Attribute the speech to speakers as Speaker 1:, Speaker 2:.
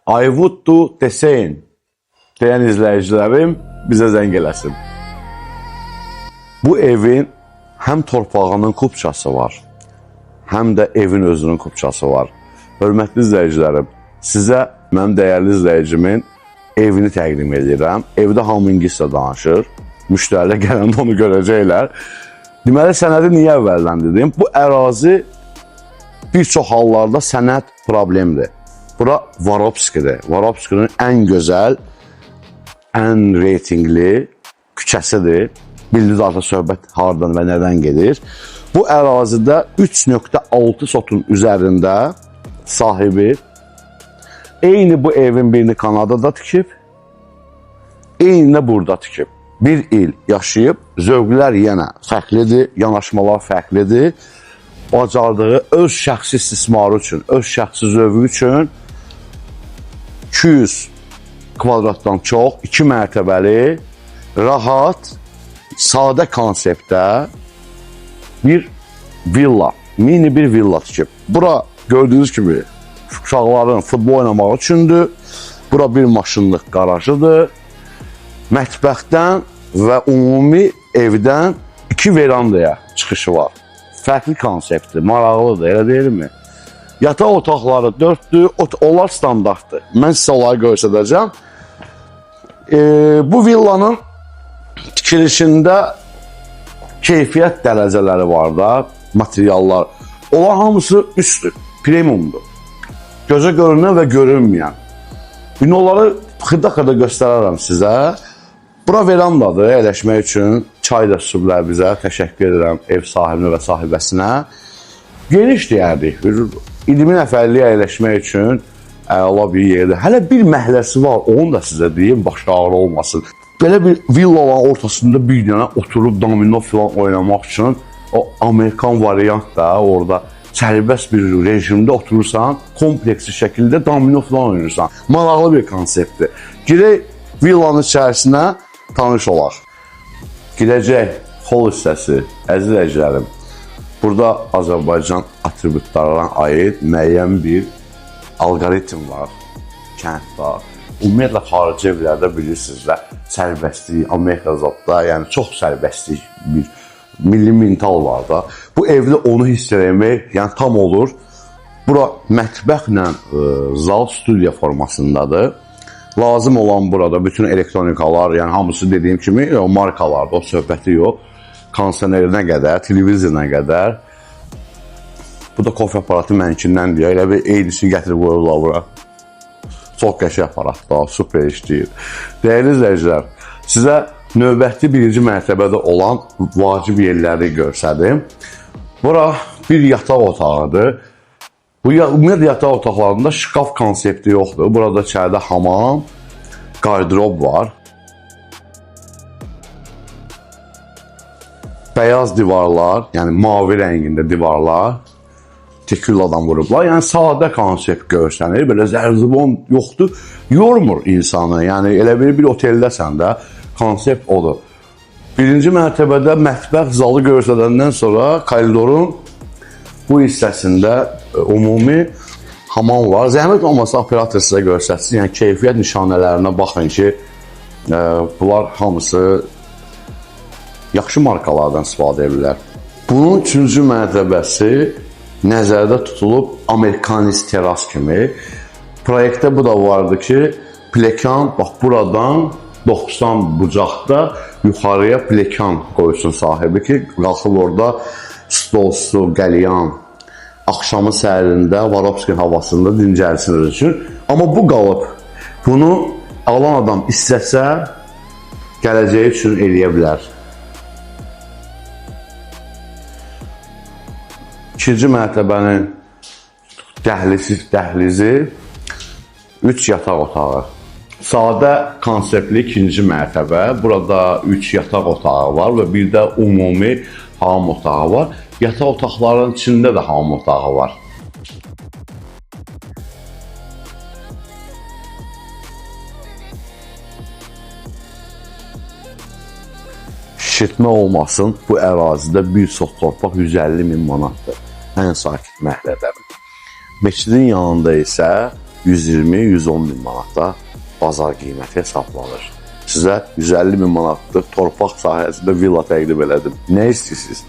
Speaker 1: I would do the same deyən izləyicilərim bizə zəng eləsin. Bu evin həm torpağının kupçası var, həm də evin özünün kupçası var. Hörmətli izləyicilərim, sizə mənim dəyərli izləyicimin evini təqdim edirəm. Evdə hamı ingiliscə danışır. Müştərilər gələndə onu görəcəklər. Deməli, sənədi niyə əvvəldən dedim? Bu ərazi bir çox hallarda sənəd problemdir. Bura Vorovskidir. Vorovskinin ən gözəl, ən reytingli küçəsidir. Bildiniz artıq söhbət hardan və nədən gedir. Bu ərazidə 3.6 sotun üzərində sahibi eyni bu evin birini Kanadada tikib, eyni də burada tikib. Bir il yaşayıb, zövqlər yenə fərqlidir, yanaşmalar fərqlidir. Bacardığı öz şəxsi istismarı üçün, öz şəxsi zövqü üçün 200 kvadratdan çox, 2 mərtəbəli, rahat, sadə konseptdə bir villa, mini bir villa tikib. Bura gördüyünüz kimi uşaqların futbol oynamaq üçündür. Bura bir maşınlıq qarajıdır. Mətbəxdən və ümumi evdən 2 verandaya çıxışı var. Fərqli konseptdir, maraqlıdır, elə deyilmi? Yataq otaqları 4'dür, onlar standartdır. Mən sizə onları göstərəcəm. Bu villanın tikilişində keyfiyyət dərəcələri var da, materiallar. Onlar hamısı üstdür, premiumdur. Gözə görünən və görünməyən. Binaları xırda-xırda göstərərəm sizə. Bura verandadır, əyləşmək üçün. Çay da süblər bizə. Təşəkkür edirəm ev sahibinə və sahibəsinə. Geniş deyərdik. 20 nəfərliyə əyləşmək üçün əla bir yerdir. Hələ bir məhəlləsi var, onu da sizə deyim, baş ağrı olmasın. Belə bir villaların ortasında bir dənə oturub domino falan oynamaq üçün o Amerikan variant da orada sərbəst bir rejimdə oturursan, kompleksi şəkildə domino falan oynayırsan. Maraqlı bir konseptdir. Girək villanın içərisinə tanış olaq. Girəcək hol hissəsi, əziz izləyicilərim. Burada Azərbaycan atributlarına aid müəyyən bir alqoritm var, kənd var. Ümumiyyətlə, xarici evlərdə bilirsiniz də, sərbəstlik, Amerika zadda, yəni çox sərbəstlik bir milli mental var da. Bu evdə onu hiss eləmək, yəni tam olur. Bura mətbəxlə zal studiya formasındadır. Lazım olan burada bütün elektronikalar, yəni hamısı dediyim kimi markalarda, o söhbəti yox. Kondisionerinə qədər, televizoruna qədər. Bu da kofe aparatı mənkindən deyə, elə bir eynisini gətirib qoyurlar bura. Çox qəşəng aparatda, super işləyir. Dəyərli izləyicilər, sizə növbəti birinci mərtəbədə olan vacib yerləri görsədim. Bura bir yataq otağıdır. Bu ümumiyyətlə yataq otaqlarında şkaf konsepti yoxdur. Burada içəridə hamam, qardirob var. Bəyaz divarlar, yəni mavi rəngində divarlar. Tekülladan vurublar. Yəni sadə konsept görsənir. Belə zərzibon yoxdur. Yormur insanı. Yəni elə bir oteldəsən də konsept odur. Birinci mərtəbədə mətbəx zalı görsədəndən sonra koridorun bu hissəsində ümumi hamam var. Zəhmət olmasa operator sizə görsətsin. Yəni keyfiyyət nişanələrinə baxın ki, bunlar hamısı yaxşı markalardan istifadə edirlər. Bunun 3-cü mərtəbəsi nəzərdə tutulub Amerikanis teras kimi. Proyektdə bu da vardı ki, plekan, bax buradan 90 bucaqda yuxarıya plekan qoysun sahibi ki, qalxıb orada stolsu, qəlyan, axşamın səhərində, Vorovskin havasında dincəlsin üçün. Amma bu qalıb. Bunu alan adam istəsə, gələcəyi üçün eləyə bilər. İkinci mərtəbənin dəhlizi 3 yataq otağı. Sadə konseptli ikinci mərtəbə. Burada 3 yataq otağı var və bir də ümumi hamam otağı var. Yataq otaqların içində də hamam otağı var. Şişirtmə olmasın, bu ərazidə bir çox torpaq 150.000 manatdır. Ən sakit məhəllədə. Məscidin yanında isə 120-110 min manatda bazar qiyməti hesablanır. Sizə 150 min manatlıq torpaq sahəsində villa təqdim elədim. Nə istəyirsiniz?